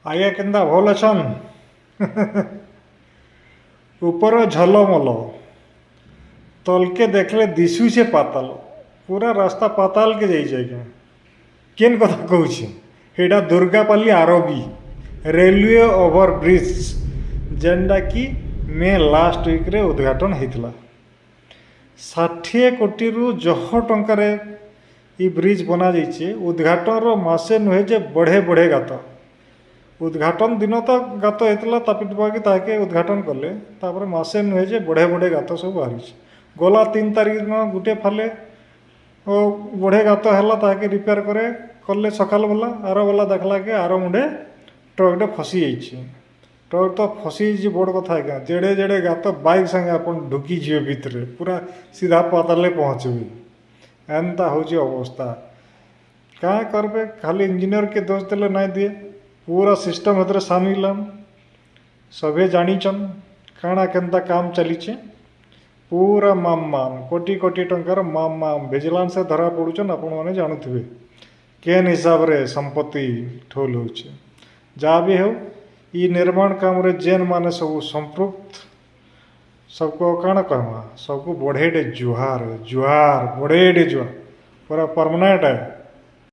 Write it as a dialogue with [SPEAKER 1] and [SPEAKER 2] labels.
[SPEAKER 1] ଆଜ୍ଞା କେନ୍ତା ଭଲ ଅଛନ୍? ଉପର ଝଲମଲ ତଲକେ ଦେଖଲେ ଦିଶୁଛେ ପାତାଲ, ପୁରା ରାସ୍ତା ପାତାଲକେ ଯାଇଛେ ଆଜ୍ଞା। କେନ୍ କଥା କହୁଛି, ଏଇଟା ଦୁର୍ଗାପାଲି ଆରବି ରେଲୱେ ଓଭରବ୍ରିଜ୍, ଯେନ୍ଟାକି ମେ ଲାଷ୍ଟ ୱିକ୍ରେ ଉଦ୍ଘାଟନ ହେଇଥିଲା। 60 କୋଟିରୁ ଜହ ଟଙ୍କାରେ ଇ ବ୍ରିଜ୍ ବନାଯାଇଛେ। ଉଦ୍ଘାଟନର ମାସେ ନୁହେଁ ଯେ ବଢ଼େ ବଢ଼େ ଗାତ, ଉଦ୍ଘାଟନ ଦିନ ତ ଗାତ ହେଇଥିଲା, ତାପି ଟୁପାକି ତାହାକେ ଉଦ୍ଘାଟନ କଲେ, ତାପରେ ମାସେ ନୁହେଁ ଯେ ବଢ଼େ ବଢ଼େ ଗାତ ସବୁ ବାହାରିଛି। ଗଲା 3 ତାରିଖ ଦିନ ଗୁଟେ ଫାଲେ ବଢ଼େ ଗାତ ହେଲା, ତାହାକେ ରିପେୟାର କଲେ ସକାଳ ବେଲା। ଆର ବେଲା ଦେଖଲାକେ ଆର ମୁଣ୍ଡେ ଟ୍ରକ୍ଟେ ଫସି ଯାଇଛି। ଟ୍ରକ୍ ତ ଫସି ଯାଇଛି ବଡ଼ କଥା ଆଜ୍ଞା, ଯେଡ଼େ ଯେଡ଼େ ଗାତ ବାଇକ୍ ସାଙ୍ଗେ ଆପଣ ଢୁକିଯିବେ ଭିତରେ, ପୁରା ସିଧା ପାତାଲରେ ପହଞ୍ଚିବେ। ଏନ୍ତା ହେଉଛି ଅବସ୍ଥା। କାଁ କରବେ, ଖାଲି ଇଞ୍ଜିନିୟରକେ ଦୋଷ ଦେଲେ ନାଇଁ ଦିଏ, पूरा सिस्टम एथरे सामिल हम सभे जानिछन काଣା केन्ता काम चलीचे। पूरा माम कोटी कोटी टंकार माम विजिलेंस धरा पड़ुछन। आपण माने जानुथिबे केन हिसाब रे संपत्ति ठोल होचे। जहाँ भी हो ई निर्माण काम रे जेन माने सब संपृक्त सबको काଣା कहमा, सबको बढ़ेडे जुहार जुहार बढ़ेडे जुहार, पूरा परमानेंट है।